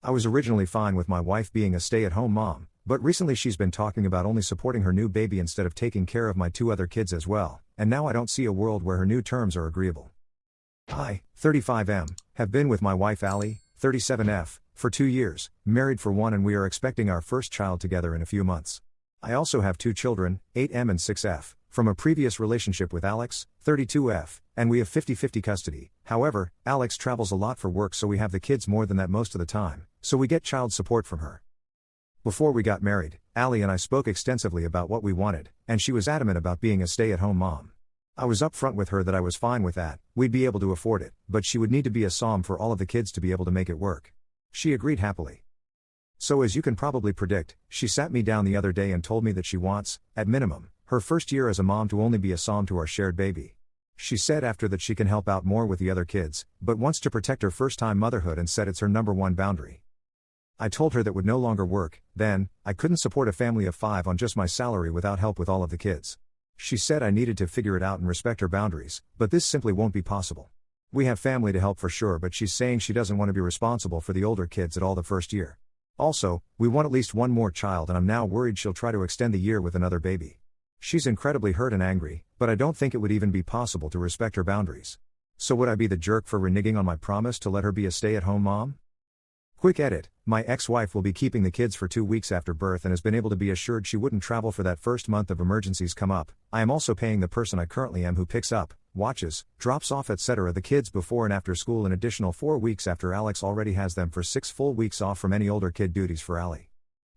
I was originally fine with my wife being a stay-at-home mom, but recently she's been talking about only supporting her new baby instead of taking care of my 2 other kids as well, and now I don't see a world where her new terms are agreeable. I, 35M, have been with my wife Allie, 37F, for 2 years, married for 1, and we are expecting our first child together in a few months. I also have 2 children, 8M and 6F, from a previous relationship with Alex, 32F, and we have 50-50 custody. However, Alex travels a lot for work, so we have the kids more than that most of the time, so we get child support from her. Before we got married, Allie and I spoke extensively about what we wanted, and she was adamant about being a stay-at-home mom. I was upfront with her that I was fine with that, we'd be able to afford it, but she would need to be a SAHM for all of the kids to be able to make it work. She agreed happily. So as you can probably predict, she sat me down the other day and told me that she wants, at minimum, her first year as a mom to only be a SAHM to our shared baby. She said after that she can help out more with the other kids, but wants to protect her first-time motherhood and said it's her #1 boundary. I told her that would no longer work, then, I couldn't support a family of 5 on just my salary without help with all of the kids. She said I needed to figure it out and respect her boundaries, but this simply won't be possible. We have family to help for sure, but she's saying she doesn't want to be responsible for the older kids at all the first year. Also, we want at least 1 more child, and I'm now worried she'll try to extend the year with another baby. She's incredibly hurt and angry, but I don't think it would even be possible to respect her boundaries. So would I be the jerk for reneging on my promise to let her be a stay-at-home mom? Quick edit, my ex-wife will be keeping the kids for 2 weeks after birth and has been able to be assured she wouldn't travel for that first month if emergencies come up. I am also paying the person I currently am who picks up, watches, drops off etc. the kids before and after school an additional 4 weeks after Alex already has them for 6 full weeks off from any older kid duties for Allie.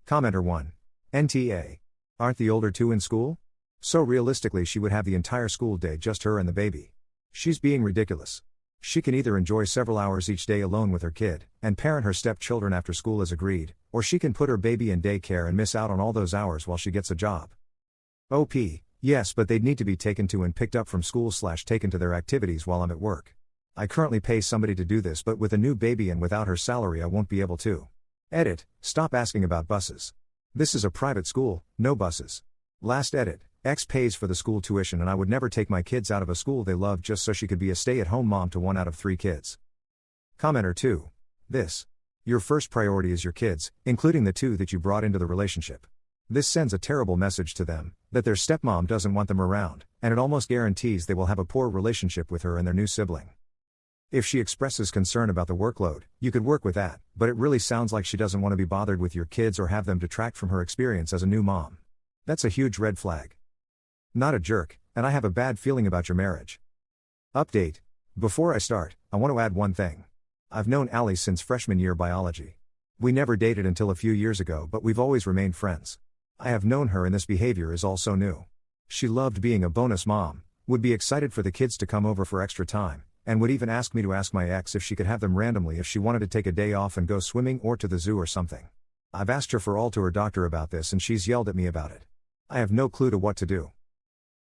Commenter 1. NTA. Aren't the older 2 in school? So realistically she would have the entire school day just her and the baby. She's being ridiculous. She can either enjoy several hours each day alone with her kid, and parent her stepchildren after school as agreed, or she can put her baby in daycare and miss out on all those hours while she gets a job. OP, yes, but they'd need to be taken to and picked up from school/taken to their activities while I'm at work. I currently pay somebody to do this, but with a new baby and without her salary I won't be able to. Edit, stop asking about buses. This is a private school, no buses. Last edit. X pays for the school tuition and I would never take my kids out of a school they love just so she could be a stay-at-home mom to 1 out of 3 kids. Commenter 2. This. Your first priority is your kids, including the 2 that you brought into the relationship. This sends a terrible message to them, that their stepmom doesn't want them around, and it almost guarantees they will have a poor relationship with her and their new sibling. If she expresses concern about the workload, you could work with that, but it really sounds like she doesn't want to be bothered with your kids or have them detract from her experience as a new mom. That's a huge red flag. Not a jerk, and I have a bad feeling about your marriage. Update. Before I start, I want to add one thing. I've known Allie since freshman year biology. We never dated until a few years ago, but we've always remained friends. I have known her and this behavior is all so new. She loved being a bonus mom, would be excited for the kids to come over for extra time, and would even ask me to ask my ex if she could have them randomly if she wanted to take a day off and go swimming or to the zoo or something. I've asked her for all to her doctor about this and she's yelled at me about it. I have no clue to what to do.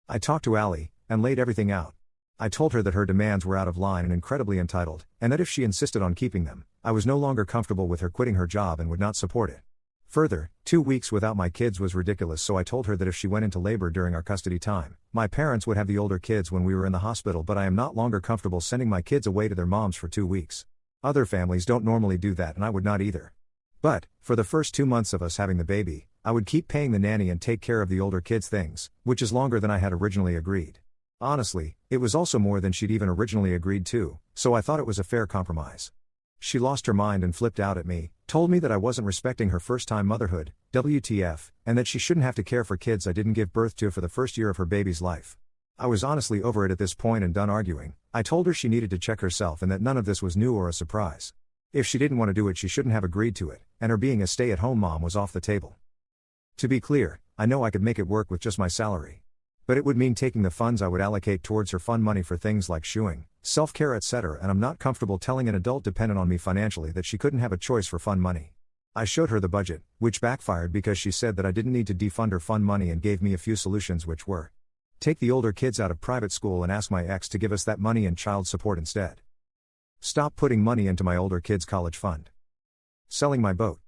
I talked to Allie, and laid everything out. I told her that her demands were out of line and incredibly entitled, and that if she insisted on keeping them, I was no longer comfortable with her quitting her job and would not support it. Further, 2 weeks without my kids was ridiculous, so I told her that if she went into labor during our custody time, my parents would have the older kids when we were in the hospital, but I am not longer comfortable sending my kids away to their moms for 2 weeks. Other families don't normally do that and I would not either. But, for the first 2 months of us having the baby, I would keep paying the nanny and take care of the older kids' things, which is longer than I had originally agreed. Honestly, it was also more than she'd even originally agreed to, so I thought it was a fair compromise. She lost her mind and flipped out at me, told me that I wasn't respecting her first-time motherhood, WTF, and that she shouldn't have to care for kids I didn't give birth to for the first year of her baby's life. I was honestly over it at this point and done arguing. I told her she needed to check herself and that none of this was new or a surprise. If she didn't want to do it, she shouldn't have agreed to it, and her being a stay-at-home mom was off the table. To be clear, I know I could make it work with just my salary. But it would mean taking the funds I would allocate towards her fun money for things like shoeing, self-care etc., and I'm not comfortable telling an adult dependent on me financially that she couldn't have a choice for fun money. I showed her the budget, which backfired because she said that I didn't need to defund her fun money and gave me a few solutions, which were: take the older kids out of private school and ask my ex to give us that money and child support instead. Stop putting money into my older kids' college fund. Selling my boat.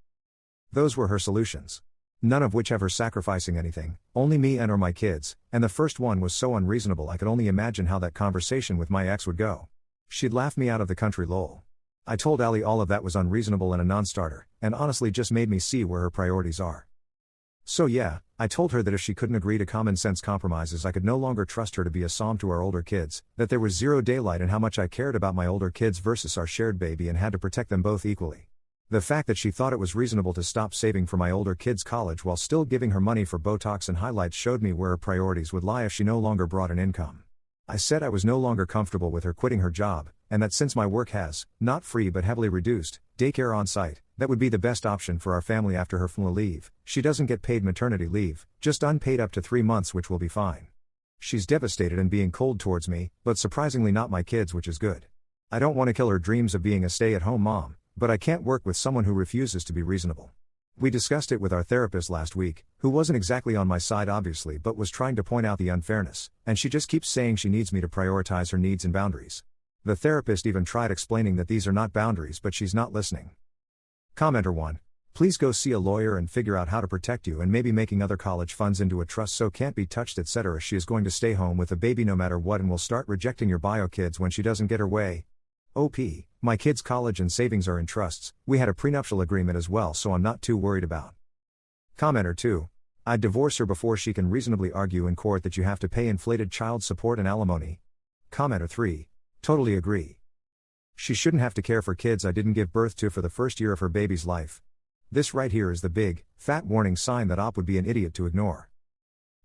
Those were her solutions. None of which have her sacrificing anything, only me and or my kids, and the first one was so unreasonable I could only imagine how that conversation with my ex would go. She'd laugh me out of the country lol. I told Allie all of that was unreasonable and a non-starter, and honestly just made me see where her priorities are. So yeah, I told her that if she couldn't agree to common sense compromises, I could no longer trust her to be a SAHM to our older kids, that there was zero daylight in how much I cared about my older kids versus our shared baby and had to protect them both equally. The fact that she thought it was reasonable to stop saving for my older kids' college while still giving her money for Botox and highlights showed me where her priorities would lie if she no longer brought an income. I said I was no longer comfortable with her quitting her job, and that since my work has, not free but heavily reduced, daycare on site, that would be the best option for our family after her FMLA leave. She doesn't get paid maternity leave, just unpaid up to 3 months, which will be fine. She's devastated and being cold towards me, but surprisingly not my kids, which is good. I don't want to kill her dreams of being a stay-at-home mom, but I can't work with someone who refuses to be reasonable. We discussed it with our therapist last week, who wasn't exactly on my side obviously but was trying to point out the unfairness, and she just keeps saying she needs me to prioritize her needs and boundaries. The therapist even tried explaining that these are not boundaries, but she's not listening. Commenter 1. Please go see a lawyer and figure out how to protect you, and maybe making other college funds into a trust so can't be touched etc. She is going to stay home with the baby no matter what and will start rejecting your bio kids when she doesn't get her way. OP, my kids' college and savings are in trusts, we had a prenuptial agreement as well so I'm not too worried about. Commenter 2. I'd divorce her before she can reasonably argue in court that you have to pay inflated child support and alimony. Commenter 3. Totally agree. She shouldn't have to care for kids I didn't give birth to for the first year of her baby's life. This right here is the big, fat warning sign that OP would be an idiot to ignore.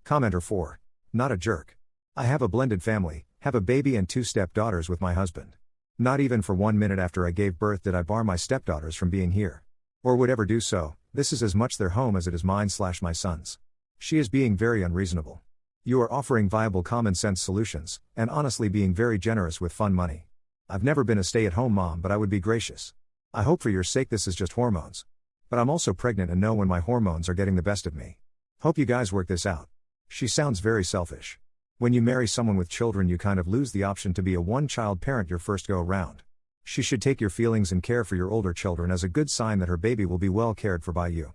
Commenter 4. Not a jerk. I have a blended family, have a baby and 2 stepdaughters with my husband. Not even for 1 minute after I gave birth did I bar my stepdaughters from being here. Or would ever do so. This is as much their home as it is mine/my son's. She is being very unreasonable. You are offering viable common sense solutions, and honestly being very generous with fun money. I've never been a stay-at-home mom, but I would be gracious. I hope for your sake this is just hormones. But I'm also pregnant and know when my hormones are getting the best of me. Hope you guys work this out. She sounds very selfish. When you marry someone with children you kind of lose the option to be a one-child parent your first go-around. She should take your feelings and care for your older children as a good sign that her baby will be well cared for by you.